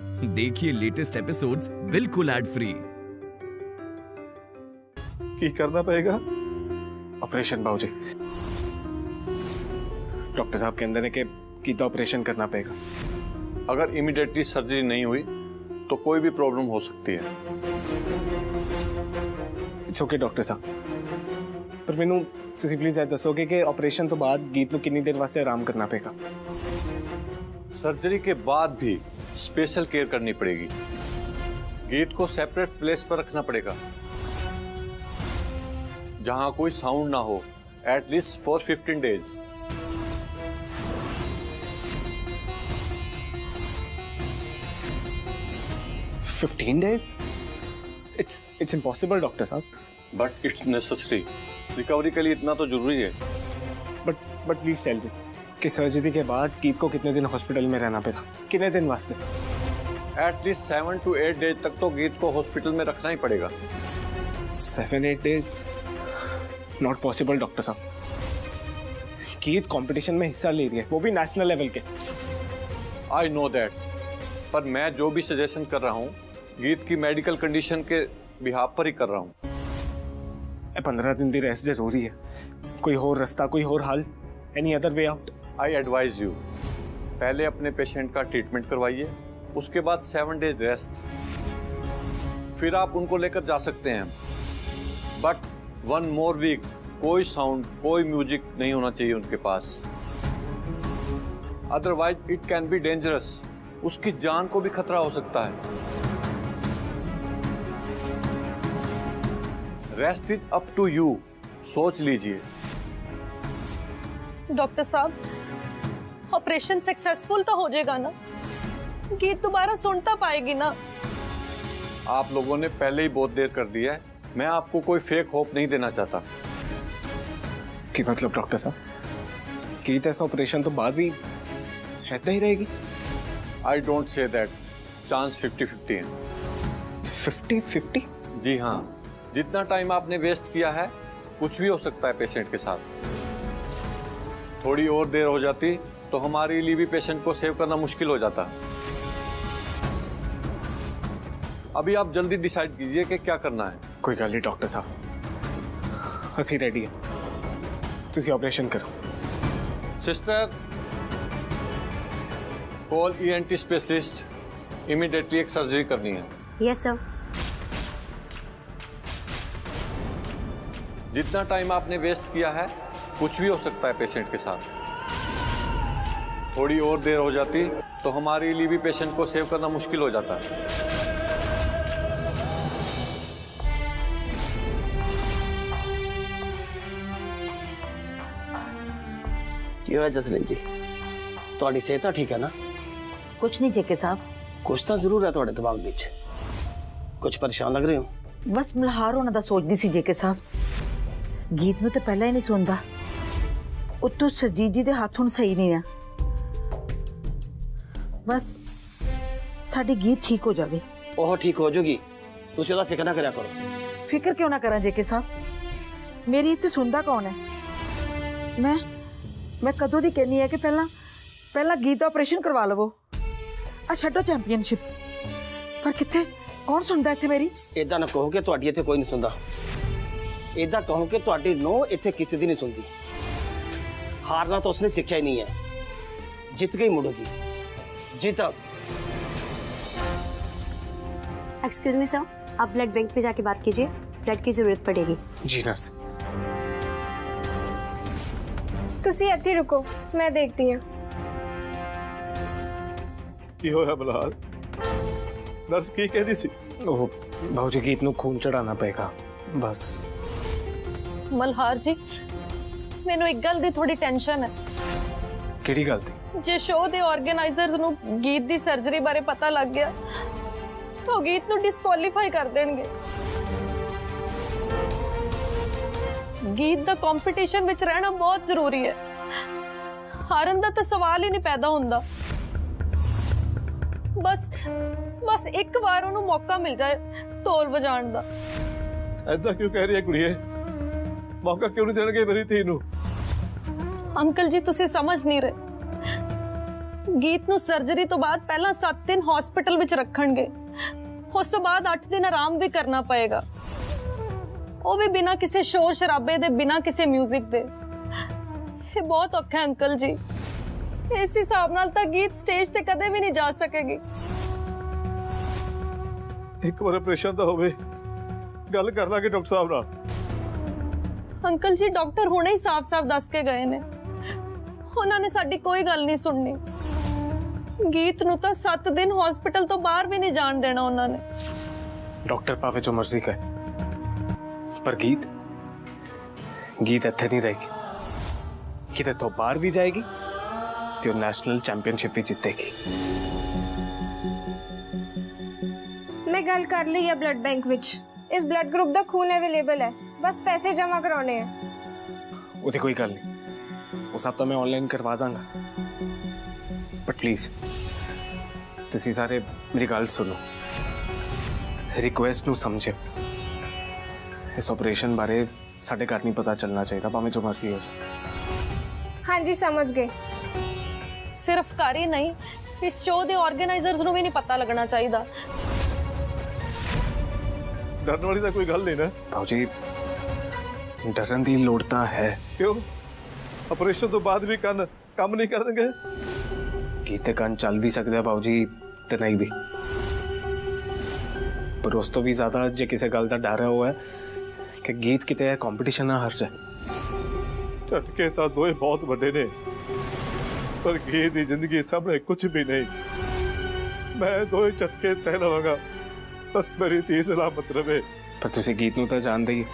देखिए latest episodes बिल्कुल ad free. की करना पड़ेगा ऑपरेशन बाबूजी। डॉक्टर साहब कहते हैं कि तो ऑपरेशन करना पड़ेगा। अगर इमीडिएटली सर्जरी नहीं हुई तो कोई भी प्रॉब्लम हो सकती है। इट्स ओके डॉक्टर साहब, पर मैनू तुसी प्लीज ये दसोगे कि ऑपरेशन तो बाद गीत नू कितनी देर वास्ते आराम करना पड़ेगा? सर्जरी के बाद भी स्पेशल केयर करनी पड़ेगी। गीत को सेपरेट प्लेस पर रखना पड़ेगा जहां कोई साउंड ना हो, at least for 15 days. It's impossible doctor साहब। But it's necessary. रिकवरी के लिए इतना तो जरूरी है। बट प्लीज टेल मी कि सर्जरी के बाद गीत को कितने दिन हॉस्पिटल में रहना पड़ेगा? कितने दिन वास्ते? एटलीस्ट 7 to 8 डेज तक तो गीत को हॉस्पिटल में रखना ही पड़ेगा। 7-8 डेज नॉट पॉसिबल डॉक्टर साहब। गीत कंपटीशन में हिस्सा ले रही है, वो भी नेशनल लेवल के। आई नो दैट, पर मैं जो भी सजेशन कर रहा हूँ गीत की मेडिकल कंडीशन के बिहाफ पर ही कर रहा हूँ। 15 दिन की रेस्ट जरूरी है। कोई और रास्ता, कोई और हल, any other way out? I advise you, पहले अपने पेशेंट का ट्रीटमेंट करवाइए, उसके बाद 7 डेज रेस्ट, फिर आप उनको लेकर जा सकते हैं। बट 1 more वीक कोई साउंड, कोई म्यूजिक नहीं होना चाहिए उनके पास, otherwise it can be dangerous. उसकी जान को भी खतरा हो सकता है। Rest is up to you, सोच लीजिए। डॉक्टर साहब, ऑपरेशन सक्सेसफुल तो हो जाएगा ना? गीत दोबारा सुनता पाएगी ना? आप लोगों ने पहले ही बहुत देर कर दी है। मैं आपको कोई फेक होप नहीं देना चाहता। कि मतलब डॉक्टर साहब, गीत ऐसा ऑपरेशन तो बाद भी रहता ही रहेगी? I don't say that. Chance 50-50 है। 50-50? जी हाँ, जितना टाइम आपने वेस्ट किया है कुछ भी हो सकता है पेशेंट के साथ। थोड़ी और देर हो जाती तो हमारे लिए भी पेशेंट को सेव करना मुश्किल हो जाता। अभी आप जल्दी डिसाइड कीजिए कि क्या करना है। कोई गल नहीं डॉक्टर साहब, ਅਸੀਂ रेडी है, तुसी ऑपरेशन करो। Sister, call ENT specialist, immediately एक सर्जरी करनी है। Yes sir. जितना टाइम आपने वेस्ट किया है कुछ भी हो सकता है पेशेंट के साथ। थोड़ी और देर हो जाती तो हमारे लिए भी पेशेंट को सेव करना मुश्किल हो जाता। ਕੀ ਹੋਇਆ ਜਸਲੀਨ ਜੀ? ਤੁਹਾਡੀ ਸਿਹਤ ਤਾਂ ਠੀਕ ਹੈ ਨਾ? कुछ नहीं जेके साहब, ਕੁਛ ਤਾਂ ਜ਼ਰੂਰ ਹੈ ਤੁਹਾਡੇ ਦਿਮਾਗ ਵਿੱਚ। ਕੁਛ ਪਰੇਸ਼ਾਨ ਲੱਗ ਰਹੇ ਹੋ? बस मल्हार होने का सोचती सी जेके साहब। गीत में तो पहला ही नहीं सुनता, उत्तों सरजीत जी के हाथ हुण सही नहीं है। बस साडी गीत ठीक हो जाए। ਉਹ ਠੀਕ ਹੋ ਜਾਊਗੀ, ਤੁਸੀਂ ਉਹਦਾ ਫਿਕਰ ਨਾ ਕਰਿਆ ਕਰੋ। फिक्र क्यों ना करा जेके साहब? मेरी इत्थे सुनता कौन है? मैं कदों दी कहनी है कि पहला गीत का ऑपरेशन करवा लवो, आ छड्डो चैंपीयनशिप। पर किथे कौन सुनता इत्थे मेरी? ਇਦਾਂ ਨਾ ਕਹੋ ਕਿ ਤੁਹਾਡੀ ਇੱਥੇ ਕੋਈ ਨਹੀਂ ਸੁਣਦਾ। ਇਦਾਂ ਕਹੋ ਕਿ ਤੁਹਾਡੀ ਨੋ ਇੱਥੇ ਕਿਸੇ ਦੀ ਨਹੀਂ ਸੁਣਦੀ। हारना तो उसने सीखा ही नहीं है। जीत गई मुड़ोगी, जीता। एक्सक्यूज मी सर, आप ब्लड बैंक पे जाके बात कीजिए, ब्लड की जरूरत पड़ेगी। जी नर्स। तुसी इत्थे रुको, मैं देखती हूँ। ਕੀ ਹੋਇਆ ਬਲਾਲ? ਨਰਸ ਕੀ ਕਹਿੰਦੀ ਸੀ? ओह भाजी गीत नू खून चढ़ाना पड़ेगा बस। मल्हार जी, मैनू एक गल दी थोड़ी टेंशन है। केड़ी गल थी? जे शो दे ऑर्गेनाइजर्स नू गीत दी सर्जरी बारे पता लग गया तो गीत नू डिस्क्वालीफाई कर देंगे। गीत दा कंपटीशन विच रहना बहुत जरूरी है। हारन दा तो सवाल ही नहीं पैदा हुंदा। बस एक बार उन्हें मौका मिल जाए ढोल बजाण दा। ऐसा क्यों कह रही है कुड़िए? मौका क्यों नहीं देंगे मेरी धी नू? अंकल जी तुसी समझ नहीं रहे। ਗੀਤ ਨੂੰ ਸਰਜਰੀ ਤੋਂ ਬਾਅਦ ਪਹਿਲਾਂ 7 ਦਿਨ ਹਸਪੀਟਲ ਵਿੱਚ ਰੱਖਣਗੇ, ਉਸ ਤੋਂ ਬਾਅਦ 8 ਦਿਨ ਆਰਾਮ ਵੀ ਕਰਨਾ ਪਏਗਾ, ਉਹ ਵੀ ਬਿਨਾਂ ਕਿਸੇ ਸ਼ੋਰ ਸ਼ਰਾਬੇ ਦੇ, ਬਿਨਾਂ ਕਿਸੇ 뮤직 ਦੇ। ਇਹ ਬਹੁਤ ਔਖਾ ਹੈ ਅੰਕਲ ਜੀ। ਇਸ ਹਿਸਾਬ ਨਾਲ ਤਾਂ ਗੀਤ ਸਟੇਜ ਤੇ ਕਦੇ ਵੀ ਨਹੀਂ ਜਾ ਸਕੇਗੀ। ਇੱਕ ਵਾਰ ਆਪਰੇਸ਼ਨ ਤਾਂ ਹੋਵੇ, ਗੱਲ ਕਰ ਲਾਂਗੇ ਡਾਕਟਰ ਸਾਹਿਬ ਨਾਲ। ਅੰਕਲ ਜੀ ਡਾਕਟਰ ਹੁਣੇ ਹੀ ਸਾਫ਼-ਸਾਫ਼ ਦੱਸ ਕੇ ਗਏ ਨੇ, ਉਹਨਾਂ ਨੇ ਸਾਡੀ ਕੋਈ ਗੱਲ ਨਹੀਂ ਸੁਣਨੀ। ਗੀਤ ਨੂੰ ਤਾਂ 7 ਦਿਨ ਹਸਪੀਟਲ ਤੋਂ ਬਾਹਰ ਵੀ ਨਹੀਂ ਜਾਣ ਦੇਣਾ ਉਹਨਾਂ ਨੇ। डॉक्टर पावे जो मर्जी करे, पर गीत ਇੱਥੇ ਨਹੀਂ ਰਹੇਗੀ। किते तो बाहर भी जाएगी तो नेशनल चैंपियनशिप भी जीतेगी। मैं गल कर ली है ब्लड बैंक विच, इस ब्लड ग्रुप दा खून अवेलेबल है, बस पैसे जमा कराने हैं। ਉਹਦੀ ਕੋਈ ਗੱਲ ਨਹੀਂ, ਉਹ ਸਭ ਤਾਂ ਮੈਂ ਆਨਲਾਈਨ ਕਰਵਾ ਦਾਂਗਾ। ਬਟ ਪਲੀਜ਼ ਤੁਸੀਂ ਸਾਰੇ ਮੇਰੀ ਗੱਲ ਸੁਣੋ, ਰਿਕੁਐਸਟ ਨੂੰ ਸਮਝੋ। ਇਸ ਆਪਰੇਸ਼ਨ ਬਾਰੇ ਸਾਡੇ ਘਰ ਨਹੀਂ ਪਤਾ ਚੱਲਣਾ ਚਾਹੀਦਾ, ਭਾਵੇਂ ਜੋ ਮਰਜ਼ੀ ਹੋ ਜਾਏ। हाँ जी समझ गए। ਸਿਰਫ ਘਰ ਹੀ ਨਹੀਂ, ਇਸ ਸ਼ੋਅ ਦੇ ਆਰਗੇਨਾਈਜ਼ਰਸ ਨੂੰ ਵੀ ਨਹੀਂ ਪਤਾ ਲੱਗਣਾ ਚਾਹੀਦਾ। ਡਰਨ ਵਾਲੀ ਤਾਂ ਕੋਈ ਗੱਲ ਨਹੀਂ ਨਾ। ਭਾਉ ਜੀ ਡਰਨ ਦੀ ਲੋੜ ਤਾਂ ਹੈ। ਕਿਉਂ? ਆਪਰੇਸ਼ਨ ਤੋਂ ਬਾਅਦ ਵੀ ਕੰਨ ਕੰਮ ਨਹੀਂ ਕਰਨਗੇ? ਕੀਤੇ ਕੰਨ ਚੱਲ ਵੀ ਸਕਦੇ ਆ ਭਾਉ ਜੀ, ਤੇ ਨਹੀਂ ਵੀ। ਪਰ ਉਸ ਤੋਂ ਵੀ ਜ਼ਿਆਦਾ ਜੇ ਕਿਸੇ ਗੱਲ ਦਾ ਡਰ ਹੈ ਉਹ ਹੈ ਕਿ ਗੀਤ ਕਿਤੇ ਕੰਪੀਟੀਸ਼ਨ ਨਾ ਹਾਰ ਜਾਏ। ਝਟਕੇ ਤਾਂ ਦੋਏ ਬਹੁਤ ਵੱਡੇ ਨੇ, ਪਰ ਗੀਤ ਦੀ ਜ਼ਿੰਦਗੀ ਸਾਹਮਣੇ ਕੁਝ ਵੀ ਨਹੀਂ। ਮੈਂ ਦੋਏ ਝਟਕੇ ਸਹਿ ਲਵਾਂਗਾ, ਬਸ ਮੇਰੀ ਧੀ ਸਲਾਮਤ ਰਵੇ। ਪਰ ਤੁਸੀਂ ਗੀਤ ਨੂੰ ਤਾਂ ਜਾਣਦੇ ਹੀ,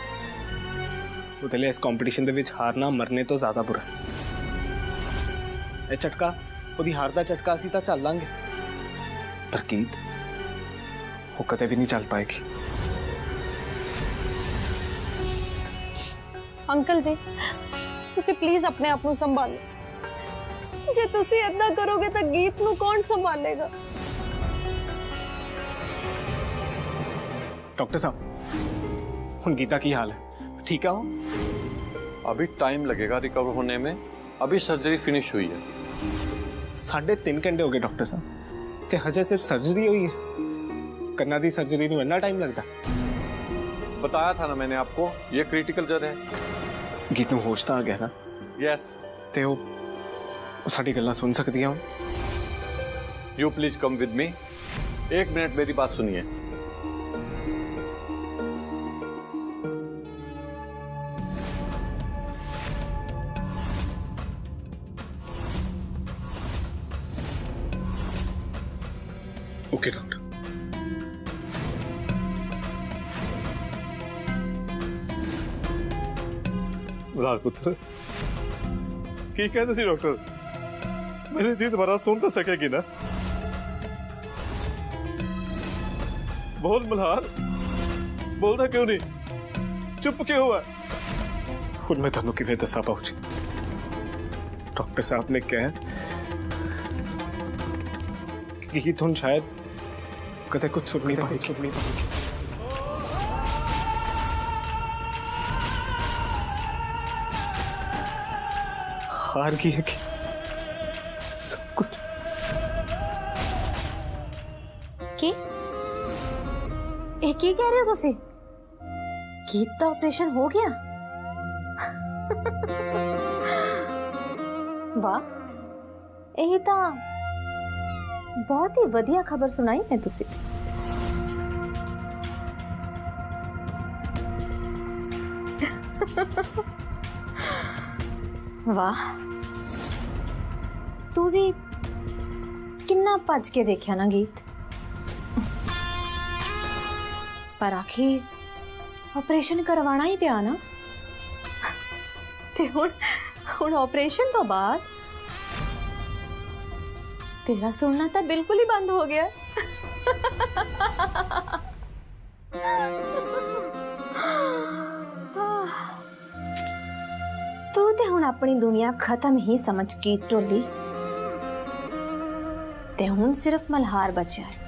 ਉਹਦੇ ਲਈ ਇਸ ਕੰਪੀਟੀਸ਼ਨ ਦੇ ਵਿੱਚ ਹਾਰਨਾ ਮਰਨੇ ਤੋਂ ਜ਼ਿਆਦਾ ਬੁਰਾ। ਇਹ ਝਟਕਾ, ਉਹਦੀ ਹਾਰ ਦਾ ਝਟਕਾ ਅਸੀਂ ਤਾਂ ਚੱਲ ਲਾਂਗੇ, ਪਰ ਗੀਤ ਉਹ ਕਦੇ ਵੀ ਨਹੀਂ ਚੱਲ ਪਾਏਗੀ। ਅੰਕਲ ਜੀ ਤੁਸੀਂ ਪਲੀਜ਼ ਆਪਣੇ ਆਪ ਨੂੰ ਸੰਭਾਲੋ। ਜੇ ਤੁਸੀਂ ਏਦਾਂ ਕਰੋਗੇ ਤਾਂ ਗੀਤ ਨੂੰ ਕੌਣ ਸੰਭਾਲੇਗਾ? डॉक्टर साहब हुन गीता की हाल है, ठीक है? अभी टाइम लगेगा रिकवर होने में, अभी सर्जरी फिनिश हुई है। 3.5 घंटे हो गए डॉक्टर साहब, ते हजे सिर्फ सर्जरी हुई है। कन्ना दी सर्जरी में इतना टाइम लगता? बताया था ना मैंने आपको, ये क्रिटिकल जर है। गीत नूं होश तां आ गया ना? यस। ते वो साडी गल्लां सुन सकदी है? You please come with me. 1 minute मेरी बात सुनिए। Okay doctor. लाल पुत्र की कहते सी डॉक्टर, मेरी धी दोबारा सुन तो सकेगी ना? बोल मल्हार, बोलता क्यों नहीं? चुप क्यों हुआ? हुन मैं थानू किवें दस्सां भाऊ जी, डॉक्टर साहब ने कहा कि गीत हुन शायद कदे कुछ सुन नहीं पाएगी। हार गई है कि सब कुछ। की कह रहे हो तुसी? गीत का ऑपरेशन हो गया? वाह, यही तो बहुत ही वधिया खबर सुनाई है तुसी। वाह, तू भी किन्ना भज के देखा ना गीत, पर आखिर ऑपरेशन करवाना ही पिया ना। ते हुण ऑपरेशन तो बाद तेरा सुनना तो बिल्कुल ही बंद हो गया। तू ते हुण अपनी दुनिया खत्म ही समझ की टोली, ते हुण सिर्फ मल्हार बचा है।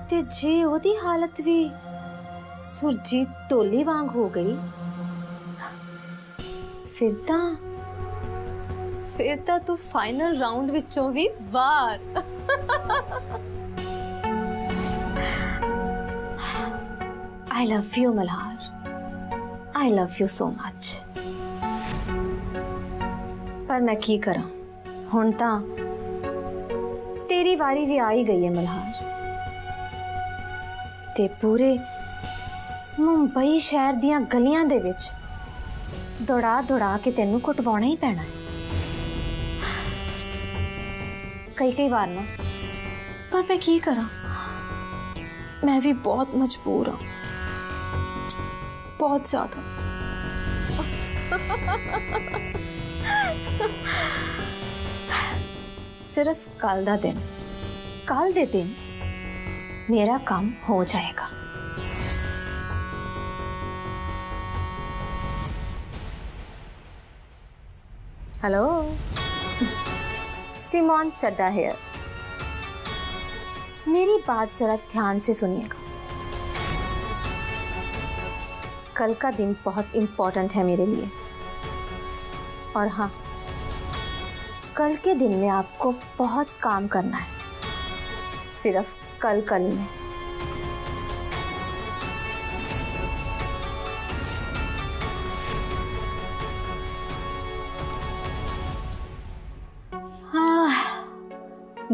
ते जे ओदी हालत भी सुरजीत टोली वांग हो गई, फिर फिर तो तू फाइनल राउंड विचों भी बाहर। I love you Malhar, I love you so much. पर मैं की करा, हुण तां तेरी वारी भी आ ही गई है मल्हार। ते पूरे मुंबई शहर दियां गलियां दे विच दौड़ा दौड़ा के तेनू कुटवाना ही पैना है। कई बार ना, पर मैं की करा, मैं भी बहुत मजबूर हाँ, बहुत ज्यादा। सिर्फ कल दा दिन, कल दे दिन मेरा काम हो जाएगा। हेलो, सिमोन चड्डा हेयर। मेरी बात जरा ध्यान से सुनिएगा। कल का दिन बहुत इंपॉर्टेंट है मेरे लिए, और हाँ, कल के दिन में आपको बहुत काम करना है, सिर्फ कल में।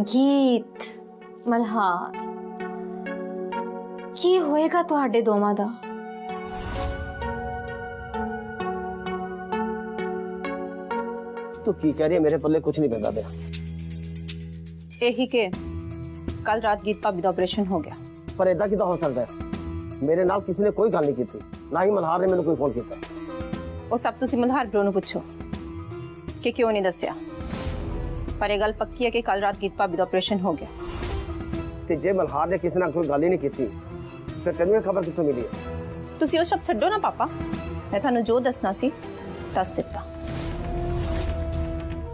गीत, मल्हार, की होएगा तुहाडे दोवां दा? तू की कह रही है? मेरे पल्ले कुछ नहीं पैदा पिया। यही के कल रात गीत भाभी का ऑपरेशन हो गया। पर इदा किदा हो सकता है? मेरे नाल किसी ने कोई गल नहीं की, ना ही मल्हार ने मैंने कोई फोन किया। वो सब तुसी मल्हार ब्रो नूं पुछो कि क्यों नहीं दस्या। पर यह गल पक्की है कि कल रात गीत भाभी का ऑपरेशन हो गया। ते जे मल्हार ने किसी ने कोई गल ही नहीं की, फिर तेनू ये खबर कित्थों मिली है? तुसी वो सब छड्डो ना पापा, मैं थानू जो दसना सी दस दिता।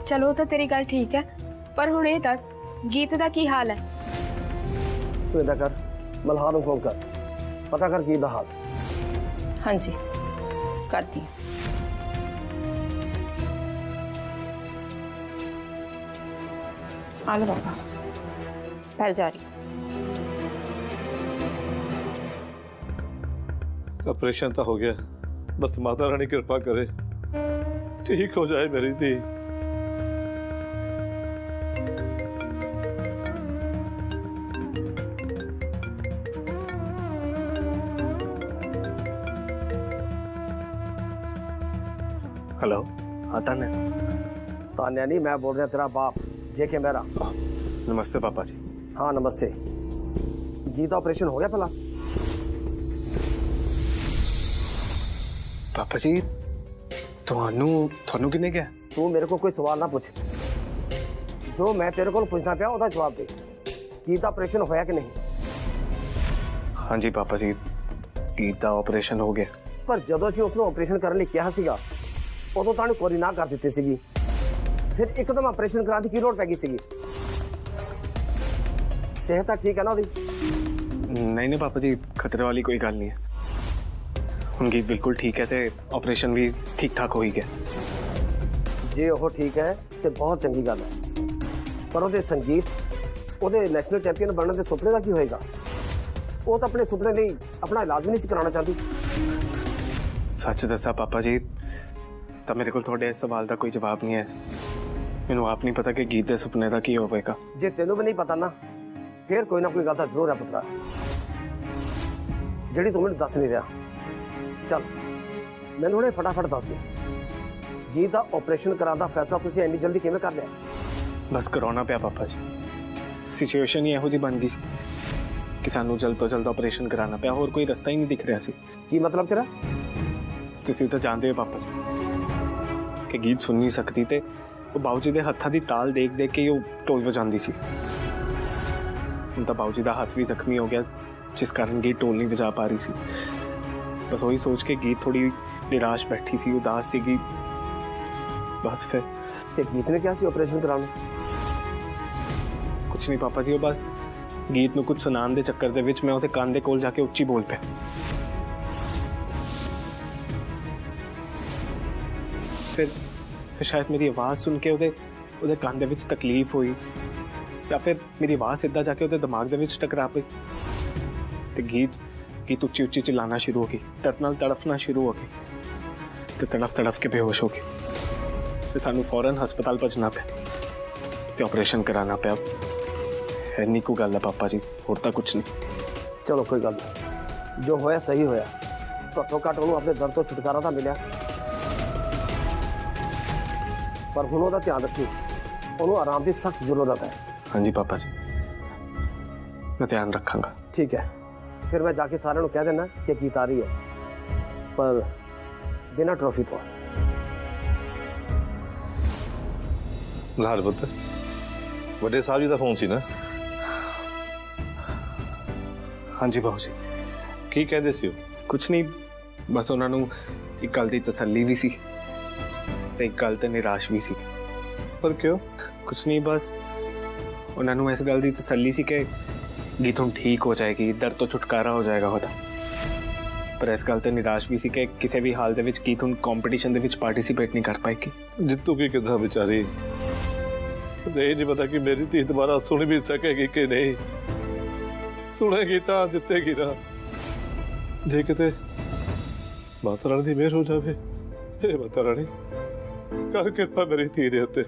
चलो तो तेरी गल ठीक है, पर हुण ये दस गीत दा की हाल है? तू इदा कर, मल्हार नूं फोन कर, पता कर गीत दा हाल। हाँ जी, कर दी। आलो पापा, पहल जा रही। ऑपरेशन तो हो गया, बस माता रानी कृपा करे ठीक हो जाए मेरी धी। हेलो, हाँ तान्या। तान्या नहीं, मैं बोल रहा तेरा बाप जेके मेरा। नमस्ते पापा जी। हाँ नमस्ते। गीता ऑपरेशन हो गया भला? पापा जी, थानू किने क्या? तू मेरे को कोई सवाल ना पूछ, जो मैं तेरे को पूछना पाया ओदा जवाब दे। गीता ऑपरेशन होया कि नहीं? हाँ जी पापा जी, गीता ऑपरेशन हो गया। पर जदों ਅਸੀਂ ਉਸਨੂੰ ऑपरेशन करने ਲਈ ਕਿਹਾ ਸੀਗਾ, ਉਦੋਂ ਤਾਂ ਕੋਈ ਨਾ ਕਰ ਦਿੱਤੀ ਸੀਗੀ, फिर एकदम ऑपरेशन करा दी की लोड़ पै गई सीगी? सेहत ठीक है ना ਉਹਦੀ? नहीं पापा जी, खतरे वाली कोई गल नहीं है। ਹੁਣ ਗੀਤ बिल्कुल ठीक है, ਤੇ ऑपरेशन भी ठीक ठाक हो ही गया। ਜੇ ਉਹ ਠੀਕ ਹੈ ਤੇ ਬਹੁਤ ਚੰਗੀ ਗੱਲ ਹੈ, ਪਰ ਉਹਦੇ ਸੰਗੀਤ, ਉਹਦੇ ਨੈਸ਼ਨਲ ਚੈਂਪੀਅਨ ਬਣਨ ਦੇ ਸੁਪਨੇ ਦਾ ਕੀ ਹੋਏਗਾ? ਉਹ ਤਾਂ ਆਪਣੇ ਸੁਪਨੇ ਲਈ ਆਪਣਾ ਇਲਾਜ ਵੀ ਨਹੀਂ ਸੀ ਕਰਾਉਣਾ ਚਾਹਦੀ। सच दसा पापा जी, तो मेरे को थोड़े इस सवाल का कोई जवाब नहीं है। मैनू आप नहीं पता कि गीत के सुपने का की होगा। जे तेनू भी नहीं पता ना, फिर कोई ना कोई गल जरूर है पुत्रा, जिहड़ी तू मैनू दस नहीं रहा। चल मैनू हुणे फटाफट दस दे, गीत का ऑपरेशन कराने का फैसला तुसीं इन्नी जल्दी किवें कर लिया? बस करवाना पिया पापा जी, सिचुएशन ही इहो जी बन गई सी कि सानू जल्द तो जल्द ऑपरेशन कराना पिया, होर कोई रास्ता ही नहीं दिख रहा सी। की मतलब तेरा? तुसीं तो जानते हो पापा जी कि गीत सुन नहीं सकती, ते वो बाऊ जी के हत्थां दी ताल देख देख के वो ढोल वजांदी सी। हुण तां बाऊ जी का हाथ भी जख्मी हो गया, जिस कारण गीत ढोल नहीं वजा पा रही सी। बस वही सोच के गीत थोड़ी निराश बैठी सी, उदास सी। बस फिर गीत ने क्या सी ऑपरेशन कराना? कुछ नहीं पापा जी, वो बस गीत नूं कुछ सुनाने के चक्कर दे विच मैं उहदे कान दे कोल जाके उच्ची बोल पिया। फिर शायद मेरी आवाज़ सुन के ਉਹਦੇ ਕੰਨ ਦੇ ਵਿੱਚ ਤਕਲੀਫ ਹੋਈ ਜਾਂ ਫਿਰ ਮੇਰੀ ਆਵਾਜ਼ ਸਿੱਧਾ ਜਾ ਕੇ ਉਹਦੇ ਦਿਮਾਗ ਦੇ ਵਿੱਚ ਟਕਰਾ ਪਈ ਤੇ ਗੀਤ ਉੱਚੀ ਉੱਚੀ ਚਿਲਾਣਾ ਸ਼ੁਰੂ ਹੋ ਗਈ, ਦਰਦ ਨਾਲ ਤੜਫਣਾ ਸ਼ੁਰੂ ਹੋ ਗਈ ਤੇ ਤੜਫ ਕੇ ਬੇਹੋਸ਼ ਹੋ ਗਈ ਤੇ ਸਾਨੂੰ ਫੌਰਨ ਹਸਪਤਾਲ ਭੱਜਣਾ ਪਿਆ ਤੇ ਆਪਰੇਸ਼ਨ ਕਰਾਉਣਾ ਪਿਆ। ਇੰਨੀ ਕੁ ਗੱਲ ਹੈ ਪਾਪਾ ਜੀ, ਹੋਰ ਤਾਂ ਕੁਝ ਨਹੀਂ। चलो कोई गल नहीं, जो होया सही होया। घट्टो घट उन्होंने अपने दर्द तो छुटकारा तो मिला, पर हुण ओहदा ध्यान रखी, उन्होंने आराम की सख्त जरूरत है। हाँ जी पापा जी, मैं ध्यान रखांगा। ठीक है, फिर मैं जाके सारे कह देना कि गीत आ रही है, पर बिना ट्रॉफी तो। लाल पुत, वड्डे साहब जी का फोन सी ना? हाँ जी बाबू जी। की कहते सी? कुछ नहीं, बस उन्होंने एक गल की तसल्ली भी सी ते एक गल ते निराश भी सी। पर क्यों? कुछ नहीं, बस उन्होंने इस गल की तसल्ली सी कि गीत हुण ठीक हो जाएगी, दर्द तो छुटकारा हो जाएगा होता। पर इस गल ते निराश भी सी कि किसी भी हाल दे विच गीत हुण कंपीटीशन दे विच पार्टिसिपेट नहीं कर पाएगी। जितूगी किदा बेचारी, ये नहीं पता कि मेरी धी दोबारा सुन भी सकेगी कि नहीं। सुनेगी तो जितेगी ना, जे किते माता रानी की मेहर हो जाए। हे माता रानी, कर कृपा मेरी धी दे उत्ते।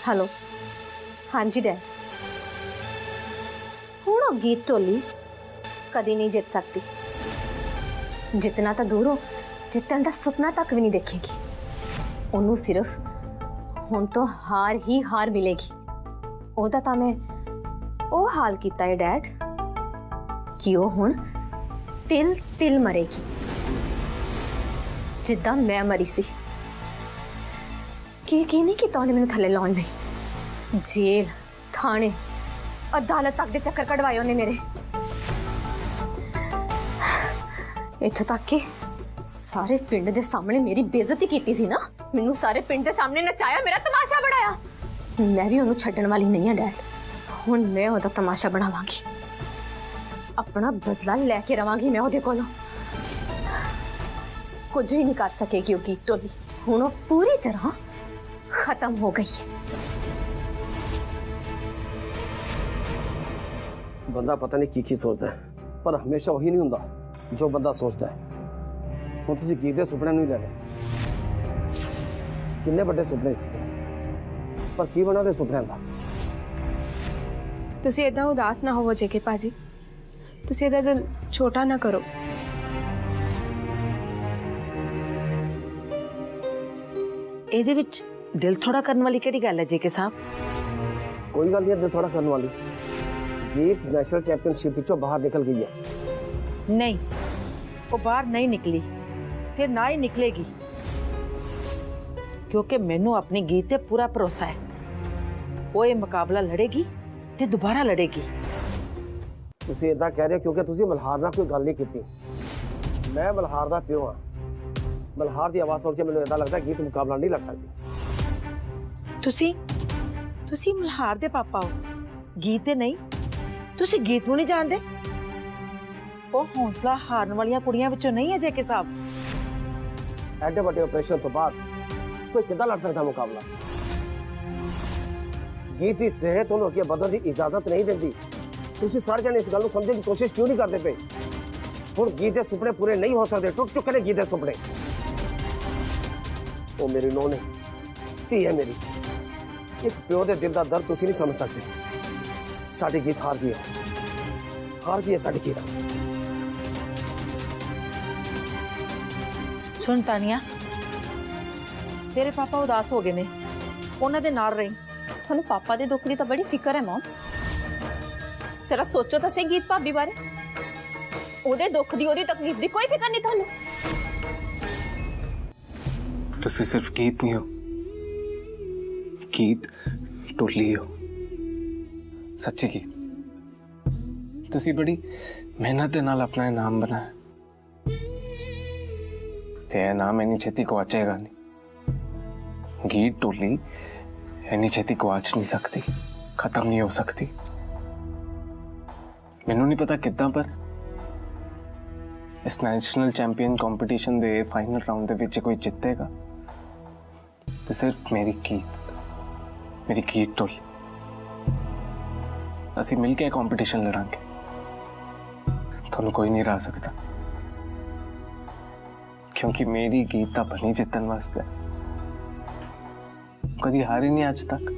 हेलो, हाँ जी डैड। हुण गीत टोली कदी नहीं जित सकती, जितना तो दूर हो, जितने का सुपना तक भी नहीं देखेगी। उन्होंने सिर्फ हुण तो हार ही हार मिलेगी। ओदा तो मैं ओ हाल किया है डैड कि वो हुण तिल तिल मरेगी, जिद्दां मैं मरी सी। की नहीं किया उन्हें मैंने थले लाने लई, जेल, थाने, अदालत तक के चक्कर कटवाए उन्हें मेरे। इत्थों तक कि सारे पिंड दे सामने मेरी बेइज्जती की सी ना, मैनू सारे पिंड दे सामने नचाया, मेरा तमाशा बनाया। मैं भी उन्हें छड्डण वाली नहीं है डैड, हुण मैं ओहदा तमाशा बनावांगी, अपना बदला लैके रवांगी मैं ओहदे कोलों। कुछ भी नहीं कर सकेगी वो गीत टोली, हुण वो पूरी तरह खत्म हो गई है। बंदा पता नहीं की सोचता है, पर हमेशा वही नहीं हुंदा जो बंदा सोचता है। ਹੁਣ ਤੁਸੀਂ ਗੀਤ ਦੇ ਸੁਪਨੇ ਨੂੰ ਹੀ ਲੈ ਲਓ, ਕਿੰਨੇ ਵੱਡੇ ਸੁਪਨੇ ਸੀ, ਪਰ ਕੀ ਬਣਾ ਦੇ ਸੁਪਨਿਆਂ ਦਾ। ਤੁਸੀਂ ਇਦਾਂ ਉਦਾਸ ਨਾ ਹੋਵੋ ਜੇਕੇ ਭਾਜੀ, ਤੁਸੀਂ ਇਹਦਾ ਦਿਲ ਛੋਟਾ ਨਾ ਕਰੋ। ਇਹਦੇ ਵਿੱਚ ਦਿਲ ਥੋੜਾ ਕਰਨ ਵਾਲੀ ਕਿਹੜੀ ਗੱਲ ਹੈ ਜੇਕੇ ਸਾਹਿਬ? ਕੋਈ ਗੱਲ ਨਹੀਂ ਦਿਲ ਥੋੜਾ ਕਰਨ ਵਾਲੀ। ਗੀਤ ਨੈਸ਼ਨਲ ਚੈਂਪੀਅਨਸ਼ਿਪ ਵਿੱਚੋਂ ਬਾਹਰ ਨਿਕਲ ਗਈ ਹੈ। ਨਹੀਂ, ਉਹ ਬਾਹਰ ਨਹੀਂ ਨਿਕਲੀ ਤੇ ਨਾ ਹੀ ਨਿਕਲੇਗੀ, ਕਿਉਂਕਿ ਮੈਨੂੰ ਆਪਣੀ ਗੀਤ ਤੇ ਪੂਰਾ ਭਰੋਸਾ ਹੈ। ਉਹ ਇਹ ਮੁਕਾਬਲਾ ਲੜੇਗੀ ਤੇ ਦੁਬਾਰਾ ਲੜੇਗੀ। ਤੁਸੀਂ ਇਦਾਂ ਕਹਿ ਰਹੇ ਹੋ ਕਿਉਂਕਿ ਤੁਸੀਂ ਮਲਹਾਰ ਨਾਲ ਕੋਈ ਗੱਲ ਨਹੀਂ ਕੀਤੀ। ਮੈਂ ਮਲਹਾਰ ਦਾ ਪਿਓ ਹਾਂ, ਮਲਹਾਰ ਦੀ ਆਵਾਜ਼ ਸੁਣ ਕੇ ਮੈਨੂੰ ਇਦਾਂ ਲੱਗਦਾ ਗੀਤ ਮੁਕਾਬਲਾ ਨਹੀਂ ਲੜ ਸਕਦੀ। ਤੁਸੀਂ ਮਲਹਾਰ ਦੇ ਪਾਪਾ ਹੋ, ਗੀਤ ਦੇ ਨਹੀਂ। ਤੁਸੀਂ ਗੀਤ ਨੂੰ ਨਹੀਂ ਜਾਣਦੇ। ਉਹ ਹੌਸਲਾ ਹਾਰਨ ਵਾਲੀਆਂ ਕੁੜੀਆਂ ਵਿੱਚੋਂ ਨਹੀਂ ਹੈ ਜੇਕੇ ਸਾਹਿਬ। ਐਡੇ ਵੱਡੇ ਆਪਰੇਸ਼ਨ ਤੋਂ ਬਾਅਦ ਕੋਈ ਕਿੱਦਾਂ ਲੜ ਸਕਦਾ ਮੁਕਾਬਲਾ? ਗੀਤ ਦੀ ਸਿਹਤ ਉਹਨੂੰ ਅੱਗੇ ਵਧਣ ਦੀ ਇਜਾਜ਼ਤ ਨਹੀਂ ਦਿੰਦੀ। ਤੁਸੀਂ ਸਾਰੇ ਜਣੇ ਇਸ ਗੱਲ ਨੂੰ ਸਮਝਣ ਦੀ ਕੋਸ਼ਿਸ਼ ਕਿਉਂ ਨਹੀਂ ਕਰਦੇ ਪਏ? ਹੁਣ ਗੀਤ ਦੇ ਸੁਪਨੇ ਪੂਰੇ ਨਹੀਂ ਹੋ ਸਕਦੇ, ਟੁੱਟ ਚੁੱਕੇ ਨੇ ਗੀਤ ਦੇ ਸੁਪਨੇ। ਉਹ ਮੇਰੀ ਨੂੰਹ ਨੇ, ਧੀ ਹੈ ਮੇਰੀ। ਇੱਕ ਪਿਓ ਦੇ ਦਿਲ ਦਾ ਦਰਦ ਤੁਸੀਂ ਨਹੀਂ ਸਮਝ ਸਕਦੇ। ਸਾਡੀ ਗੀਤ ਹਾਰ ਗਈ ਹੈ ਸਾਡੀ ਗੀਤ। सुन तानिया, तेरे पापा उदास हो गए ने, उन्हां दे नाल रही। थानू पापा दे दुख दी तो बड़ी फिक्र है मॉम। जरा सोचो तो सही गीत भाभी बारे, ओदे दुख दी ओदी तकलीफ दी कोई फिक्र नहीं थानू। तुसी सिर्फ गीत नहीं हो, गीत टोली हो, सच्ची गीत। तुसी बड़ी मेहनत दे नाल अपना इनाम बनाया ते नाम इन्नी छेती गवाचेगा नहीं। गीत टोली इन्नी छेती गवाच नहीं सकती, खत्म नहीं हो सकती। मैनू नहीं पता कितना, पर इस नेशनल चैंपियन कंपटीशन दे फाइनल राउंड दे विच कोई जितेगा तो सिर्फ मेरी गीत टोली। असी मिलके कंपटीशन लड़ांगे, थानू कोई नहीं हरा सकता, क्योंकि मेरी गीत ता बनी जितन वास्ते, कदी हारी नहीं आज तक।